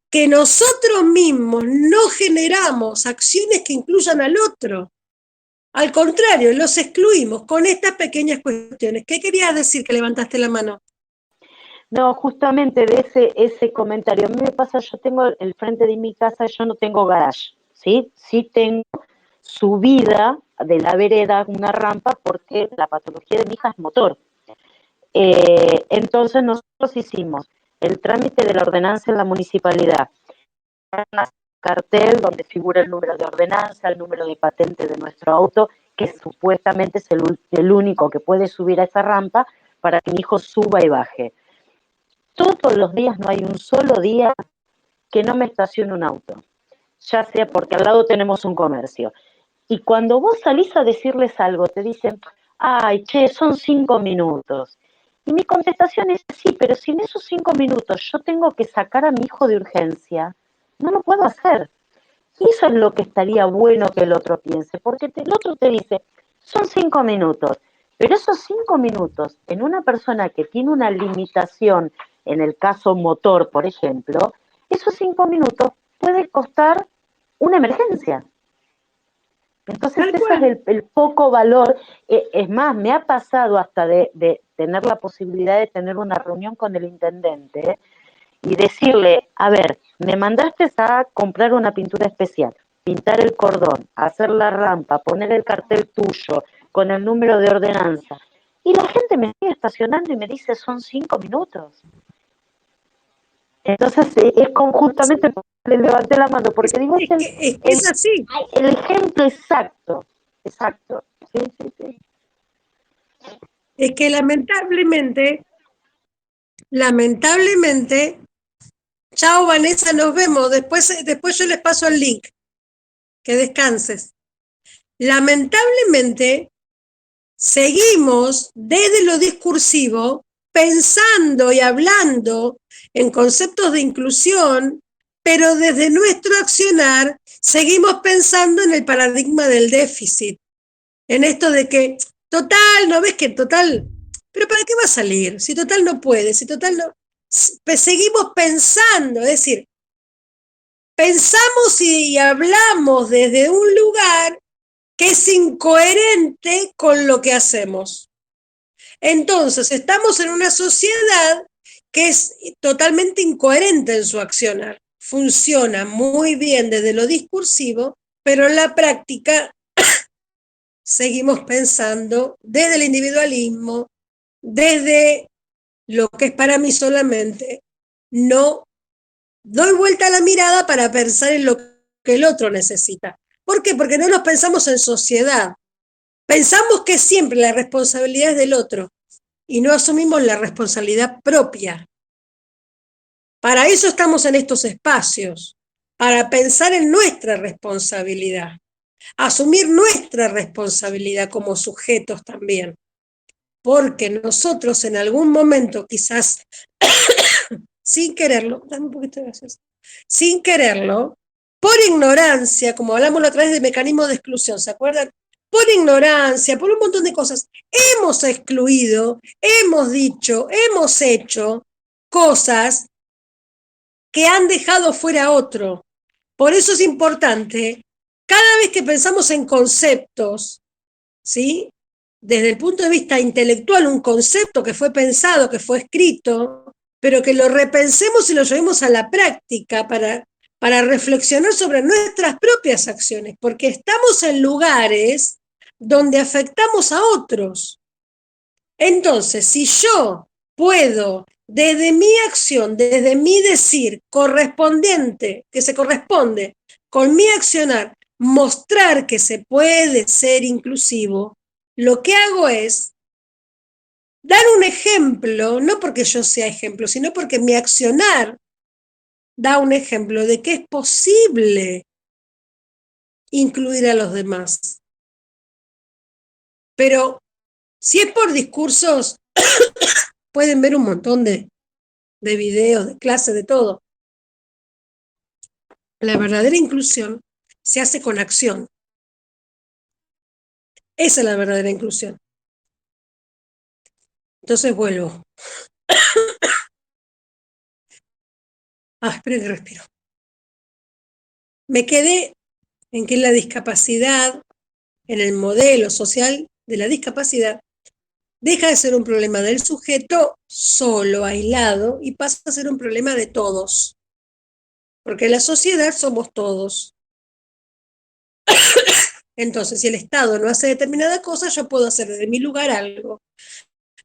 que nosotros mismos no generamos acciones que incluyan al otro. Al contrario, los excluimos con estas pequeñas cuestiones. ¿Qué querías decir que levantaste la mano? No, justamente de ese comentario. A mí me pasa, yo tengo el frente de mi casa, yo no tengo garage, ¿sí? Sí tengo subida de la vereda, una rampa, porque la patología de mi hija es motor. Entonces nosotros hicimos el trámite de la ordenanza en la municipalidad, un cartel donde figura el número de ordenanza, el número de patente de nuestro auto, que supuestamente es el único que puede subir a esa rampa para que mi hijo suba y baje. Todos los días, no hay un solo día que no me estacione un auto, ya sea porque al lado tenemos un comercio. Y cuando vos salís a decirles algo, te dicen, ay, che, son 5 minutos. Y mi contestación es, sí, pero si en esos 5 minutos yo tengo que sacar a mi hijo de urgencia, no lo puedo hacer. Y eso es lo que estaría bueno que el otro piense, porque el otro te dice, son 5 minutos, pero esos 5 minutos en una persona que tiene una limitación, en el caso motor, por ejemplo, esos 5 minutos puede costar una emergencia. Entonces Tal ese es cual. el poco valor. Es más, me ha pasado hasta de tener la posibilidad de tener una reunión con el intendente y decirle, a ver, me mandaste a comprar una pintura especial. pintar el cordón, hacer la rampa, poner el cartel tuyo con el número de ordenanza. Y la gente me sigue estacionando y me dice, son 5 minutos. Entonces es conjuntamente, le levanté la mano, porque digo, Es así. el ejemplo exacto. Exacto. Sí, sí, sí. Es que lamentablemente, chao Vanessa, nos vemos. Después yo les paso el link. Que descanses. Lamentablemente, seguimos desde lo discursivo pensando y hablando en conceptos de inclusión, pero desde nuestro accionar seguimos pensando en el paradigma del déficit, en esto de que, total, ¿no ves que total? ¿Pero para qué va a salir? Si total no puede, si total no... Seguimos pensando, es decir, pensamos y hablamos desde un lugar que es incoherente con lo que hacemos. Entonces, estamos en una sociedad que es totalmente incoherente en su accionar. Funciona muy bien desde lo discursivo, pero en la práctica seguimos pensando desde el individualismo, desde lo que es para mí solamente. No doy vuelta a la mirada para pensar en lo que el otro necesita. ¿Por qué? Porque no nos pensamos en sociedad. Pensamos que siempre la responsabilidad es del otro y no asumimos la responsabilidad propia. Para eso estamos en estos espacios, para pensar en nuestra responsabilidad, asumir nuestra responsabilidad como sujetos también, porque nosotros en algún momento, quizás sin quererlo, dame un poquito de gracias, sin quererlo, por ignorancia, como hablamos la otra vez de mecanismo de exclusión, ¿se acuerdan? Por ignorancia, por un montón de cosas, hemos excluido, hemos dicho, hemos hecho cosas que han dejado fuera a otro. Por eso es importante, cada vez que pensamos en conceptos, ¿sí? Desde el punto de vista intelectual, un concepto que fue pensado, que fue escrito, pero que lo repensemos y lo llevemos a la práctica para reflexionar sobre nuestras propias acciones, porque estamos en lugares donde afectamos a otros. Entonces, si yo puedo, desde mi acción, desde mi decir correspondiente, que se corresponde con mi accionar, mostrar que se puede ser inclusivo, lo que hago es dar un ejemplo, no porque yo sea ejemplo, sino porque mi accionar da un ejemplo de que es posible incluir a los demás. Pero si es por discursos, pueden ver un montón de videos, de clases, de todo. La verdadera inclusión se hace con acción. Esa es la verdadera inclusión. Entonces vuelvo. Esperen que respiro. Me quedé en que la discapacidad, en el modelo social de la discapacidad, deja de ser un problema del sujeto solo, aislado, y pasa a ser un problema de todos. Porque la sociedad somos todos. Entonces, si el Estado no hace determinada cosa, yo puedo hacer desde mi lugar algo.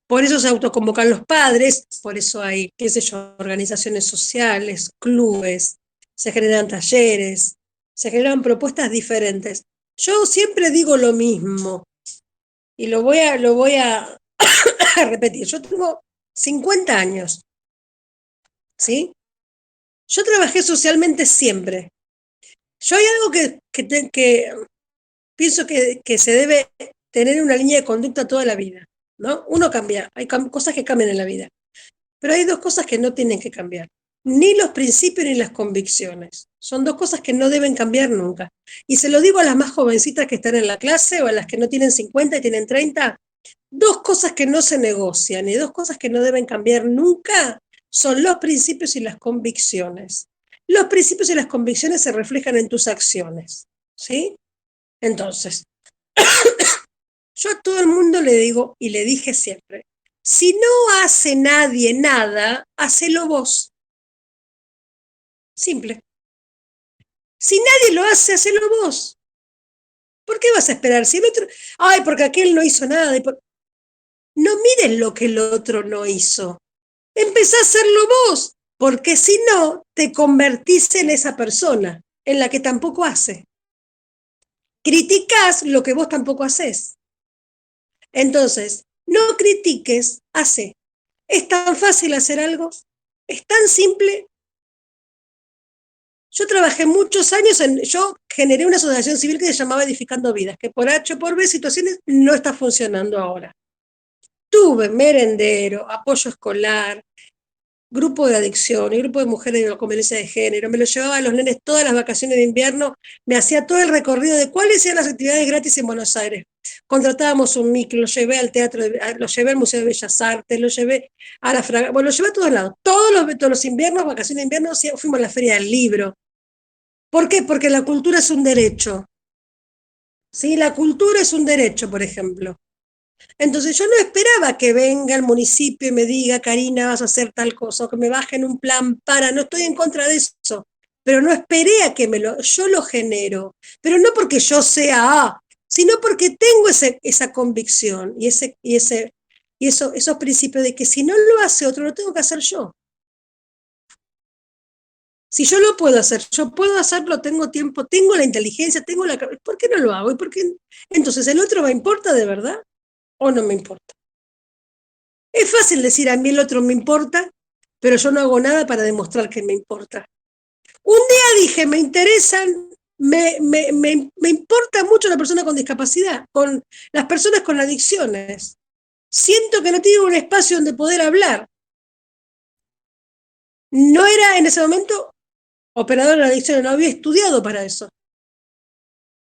Por eso se autoconvocan los padres, por eso hay, qué sé yo, organizaciones sociales, clubes, se generan talleres, se generan propuestas diferentes. Yo siempre digo lo mismo y lo voy a repetir. Yo tengo 50 años, ¿sí? Yo trabajé socialmente siempre. Yo hay algo que pienso que se debe tener una línea de conducta toda la vida, ¿no? Uno cambia, hay cosas que cambian en la vida. Pero hay dos cosas que no tienen que cambiar. Ni los principios ni las convicciones. Son dos cosas que no deben cambiar nunca. Y se lo digo a las más jovencitas que están en la clase o a las que no tienen 50 y tienen 30. Dos cosas que no se negocian y dos cosas que no deben cambiar nunca son los principios y las convicciones. Los principios y las convicciones se reflejan en tus acciones. ¿Sí? Entonces, yo a todo el mundo le digo y le dije siempre, si no hace nadie nada, hacelo vos. Simple. Si nadie lo hace, hacelo vos. ¿Por qué vas a esperar? Si el otro, ay, porque aquel no hizo nada. No mires lo que el otro no hizo. Empezá a hacerlo vos, porque si no, te convertís en esa persona, en la que tampoco hace. Criticás lo que vos tampoco haces. Entonces, no critiques, hace. Es tan fácil hacer algo, es tan simple. Yo trabajé muchos años yo generé una asociación civil que se llamaba Edificando Vidas, que por H o por B situaciones no está funcionando ahora. Tuve merendero, apoyo escolar, grupo de adicción, y grupo de mujeres con violencia de género, me lo llevaba a los nenes todas las vacaciones de invierno, me hacía todo el recorrido de cuáles eran las actividades gratis en Buenos Aires. Contratábamos un micro, lo llevé al teatro, lo llevé al Museo de Bellas Artes, lo llevé a la Fraga, bueno, lo llevé a todos lados. Todos los inviernos, vacaciones de invierno, fuimos a la Feria del Libro. ¿Por qué? Porque la cultura es un derecho. ¿Sí? La cultura es un derecho, por ejemplo. Entonces yo no esperaba que venga el municipio y me diga, Karina, vas a hacer tal cosa, o que me bajen un plan para, no estoy en contra de eso, pero no esperé a que yo lo genero, pero no porque yo sea sino porque tengo esa convicción esos principios de que si no lo hace otro, lo tengo que hacer yo. Si yo lo puedo hacer, yo puedo hacerlo, tengo tiempo, tengo la inteligencia, ¿por qué no lo hago? Entonces, ¿el otro me importa de verdad o no me importa? Es fácil decir a mí el otro me importa, pero yo no hago nada para demostrar que me importa. Un día dije, me interesan, me importa mucho la persona con discapacidad, con las personas con adicciones. Siento que no tienen un espacio donde poder hablar. No era en ese momento operadora de adicciones, no había estudiado para eso.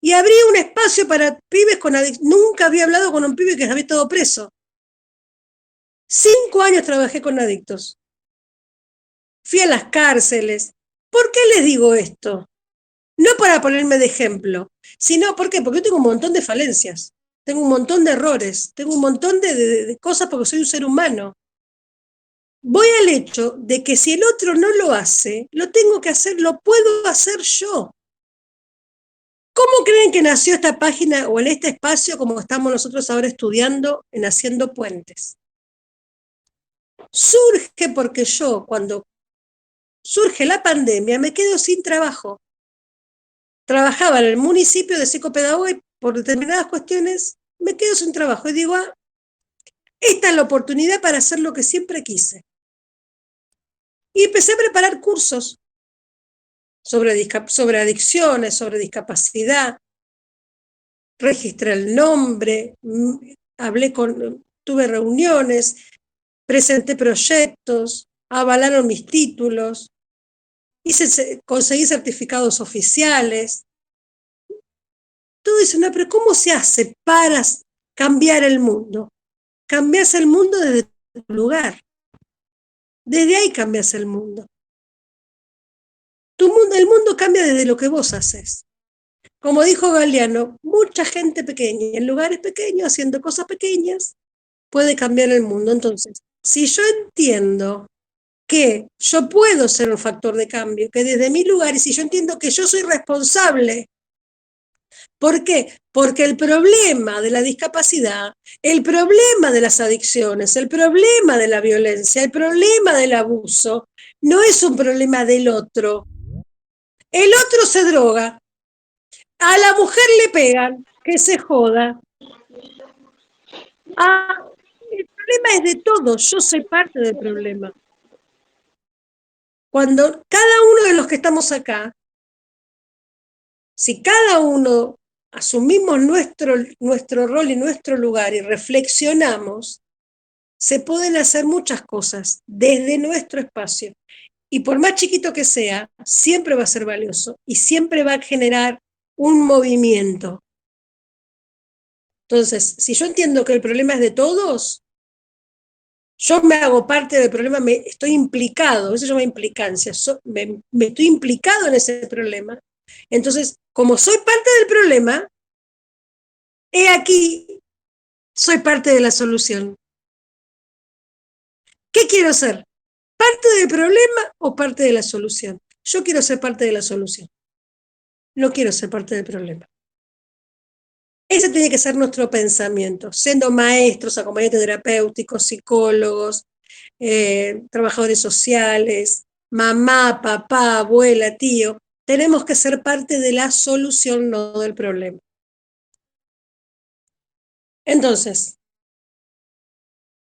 Y abrí un espacio para pibes con adicciones. Nunca había hablado con un pibe que había estado preso. 5 años trabajé con adictos. Fui a las cárceles. ¿Por qué les digo esto? No para ponerme de ejemplo, sino, ¿por qué? Porque yo tengo un montón de falencias, tengo un montón de errores, tengo un montón de cosas porque soy un ser humano. Voy al hecho de que si el otro no lo hace, lo tengo que hacer, lo puedo hacer yo. ¿Cómo creen que nació esta página o en este espacio como estamos nosotros ahora estudiando en Haciendo Puentes? Surge porque yo, cuando surge la pandemia, me quedo sin trabajo. Trabajaba en el municipio de psicopedagoga y por determinadas cuestiones me quedo sin trabajo. Y digo, esta es la oportunidad para hacer lo que siempre quise. Y empecé a preparar cursos sobre adicciones, sobre discapacidad. Registré el nombre, tuve reuniones, presenté proyectos, avalaron mis títulos, conseguí certificados oficiales. Todo eso, no, pero ¿cómo se hace para cambiar el mundo? Cambias el mundo desde tu lugar. Desde ahí cambias el mundo. El mundo cambia desde lo que vos haces. Como dijo Galeano, mucha gente pequeña, en lugares pequeños, haciendo cosas pequeñas, puede cambiar el mundo. Entonces, si yo entiendo que yo puedo ser un factor de cambio, que desde mi lugar, y si yo entiendo que yo soy responsable. ¿Por qué? Porque el problema de la discapacidad, el problema de las adicciones, el problema de la violencia, el problema del abuso, no es un problema del otro. El otro se droga, a la mujer le pegan, que se joda. El problema es de todos, yo soy parte del problema. Cuando cada uno de los que estamos acá, si cada uno asumimos nuestro rol y nuestro lugar y reflexionamos, se pueden hacer muchas cosas desde nuestro espacio. Y por más chiquito que sea, siempre va a ser valioso y siempre va a generar un movimiento. Entonces, si yo entiendo que el problema es de todos, yo me hago parte del problema, estoy implicado, eso se llama implicancia, me estoy implicado en ese problema. Entonces, como soy parte del problema, he aquí, soy parte de la solución. ¿Qué quiero ser? ¿Parte del problema o parte de la solución? Yo quiero ser parte de la solución. no quiero ser parte del problema. Ese tiene que ser nuestro pensamiento, siendo maestros, acompañantes terapéuticos, psicólogos, trabajadores sociales, mamá, papá, abuela, tío. Tenemos que ser parte de la solución, no del problema. Entonces,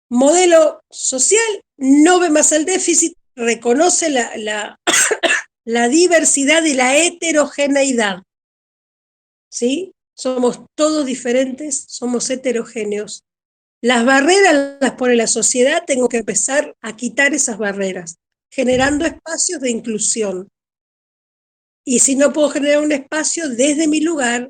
modelo social no ve más el déficit, reconoce la diversidad y la heterogeneidad. ¿Sí? Somos todos diferentes, somos heterogéneos. Las barreras las pone la sociedad, tengo que empezar a quitar esas barreras, generando espacios de inclusión. Y si no puedo generar un espacio desde mi lugar,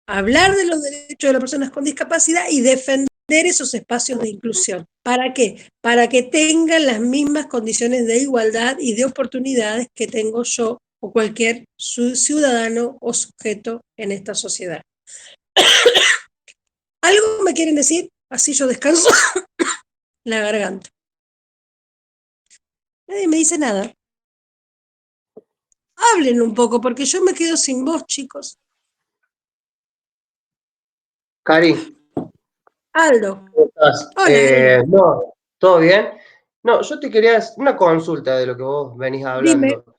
hablar de los derechos de las personas con discapacidad y defender esos espacios de inclusión. ¿Para qué? Para que tengan las mismas condiciones de igualdad y de oportunidades que tengo yo o cualquier ciudadano o sujeto en esta sociedad. ¿Algo me quieren decir? Así yo descanso la garganta. Nadie me dice nada. Hablen un poco, porque yo me quedo sin voz, chicos. Cari, Aldo. ¿cómo estás? Hola, Aldo. No, ¿todo bien? No, yo te quería hacer una consulta de lo que vos venís Dime, hablando. ¿Cómo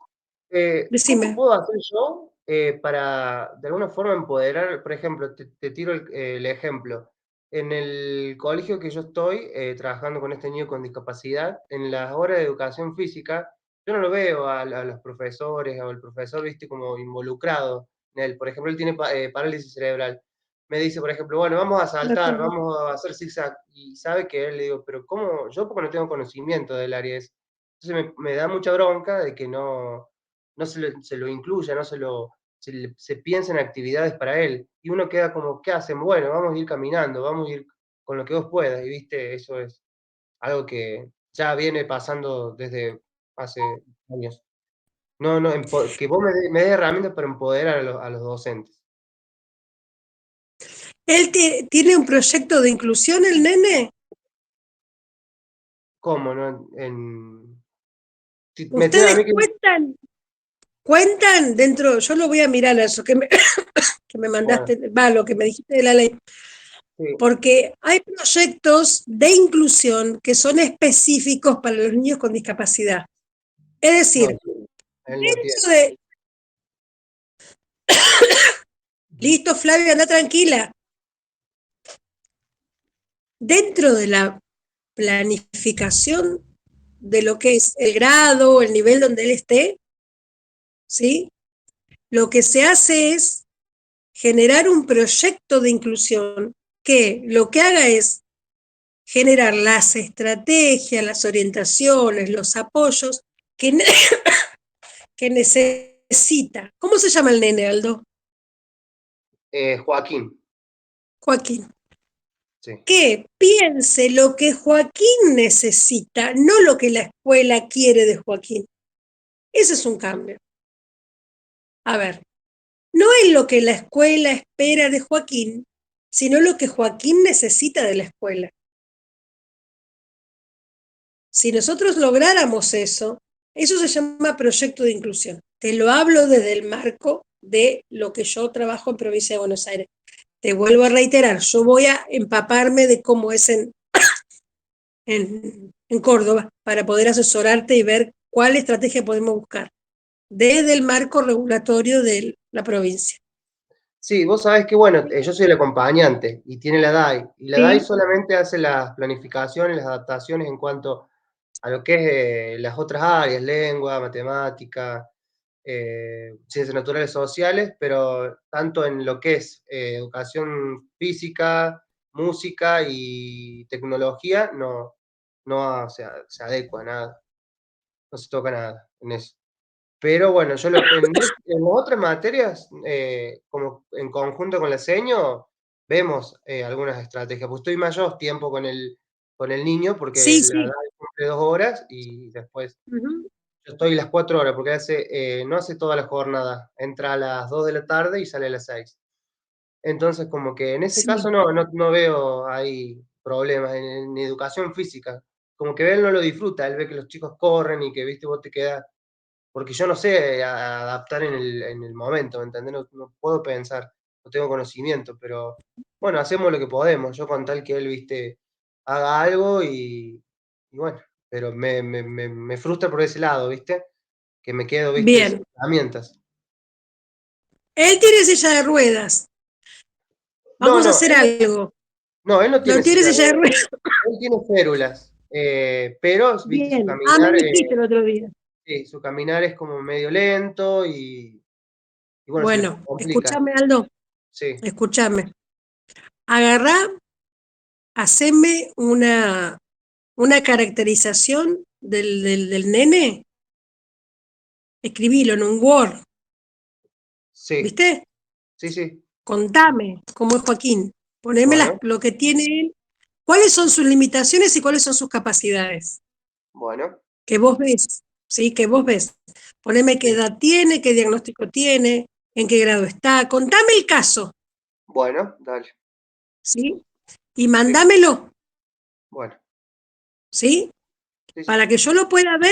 decime. puedo hacer yo para, de alguna forma, empoderar? Por ejemplo, te tiro el ejemplo. En el colegio que yo estoy, trabajando con este niño con discapacidad, en las horas de educación física, yo no lo veo a los profesores o al profesor, viste, como involucrado en él. Por ejemplo, él tiene parálisis cerebral. Me dice, por ejemplo, bueno, vamos a De saltar, acuerdo. vamos a hacer zigzag. Y sabe que él, le digo, pero ¿cómo? Yo porque no tengo conocimiento del área ese. Entonces me da mucha bronca de que no se lo incluya, no se piensa en actividades para él. Y uno queda como, ¿qué hacen? Bueno, vamos a ir caminando, vamos a ir con lo que vos puedas. Y viste, eso es algo que ya viene pasando desde hace años. Que vos me des herramientas para empoderar a los docentes. ¿Él tiene un proyecto de inclusión, el nene? ¿Cómo? ¿No? Si me tiene a ¿Ustedes mí que... cuentan dentro? Yo lo voy a mirar a eso que me Bueno, mandaste, lo que me dijiste de la ley, sí, porque hay proyectos de inclusión que son específicos para los niños con discapacidad. Es no, decir, él no tiene. dentro de... Listo, Flavia, anda tranquila. Dentro de la planificación de lo que es el grado, el nivel donde él esté, ¿sí? Lo que se hace es generar un proyecto de inclusión que lo que haga es generar las estrategias, las orientaciones, los apoyos que, que necesita. ¿Cómo se llama el nene, Aldo? Joaquín, Joaquín. sí. Que piense lo que Joaquín necesita, no lo que la escuela quiere de Joaquín. Ese es un cambio. A ver, no es lo que la escuela espera de Joaquín, sino lo que Joaquín necesita de la escuela. Si nosotros lográramos eso, eso se llama proyecto de inclusión. Te lo hablo desde el marco de lo que yo trabajo en Provincia de Buenos Aires. Te vuelvo a reiterar, yo voy a empaparme de cómo es en Córdoba para poder asesorarte y ver cuál estrategia podemos buscar desde el marco regulatorio de la provincia. Sí, vos sabés que, bueno, yo soy el acompañante y tiene la DAI. Y la DAI ¿Sí? solamente hace las planificaciones, las adaptaciones en cuanto a lo que es las otras áreas, lengua, matemática, ciencias naturales sociales, pero tanto en lo que es educación física, música y tecnología, no se adecua a nada, no se toca nada en eso. Pero bueno, en otras materias, como en conjunto con la seño, vemos algunas estrategias. Pues estoy mayor tiempo con el niño porque Sí, la sí. edad cumple 2 horas y después Uh-huh. yo estoy las 4 horas porque no hace toda la jornada. Entra a las 2 de la tarde y sale a las 6. Entonces, como que en ese caso Sí. no veo ahí problemas en educación física. Como que él no lo disfruta, él ve que los chicos corren y que, viste, vos te quedas porque yo no sé adaptar en el momento, ¿me entendés? No puedo pensar, no tengo conocimiento, pero bueno, hacemos lo que podemos. Yo con tal que él, viste, haga algo y bueno, pero me frustra por ese lado, ¿viste? Que me quedo, ¿viste? Sin Bien. herramientas. Él tiene silla de ruedas. No, Vamos a no, hacer algo. él no No tiene tiene silla de silla de ruedas, ruedas. él tiene férulas, pero, ¿viste? Su Bien. Ah, me caminar, dijiste el otro día. sí, su caminar es como medio lento y bueno, se le Bueno, complica. escúchame, Aldo. Sí, Escúchame. Agarrá, haceme una caracterización del nene. Escribilo en un Word. sí, ¿Viste? sí, sí. Contame cómo es Joaquín. Poneme Bueno, lo que tiene él. ¿Cuáles son sus limitaciones y cuáles son sus capacidades? bueno, Que vos ves, ¿sí? Que vos ves. Poneme qué sí, edad tiene, qué diagnóstico tiene, en qué grado está. Contame el caso, bueno, dale, ¿sí? Y sí, mandámelo, bueno, ¿sí? sí, sí. Para que yo lo pueda ver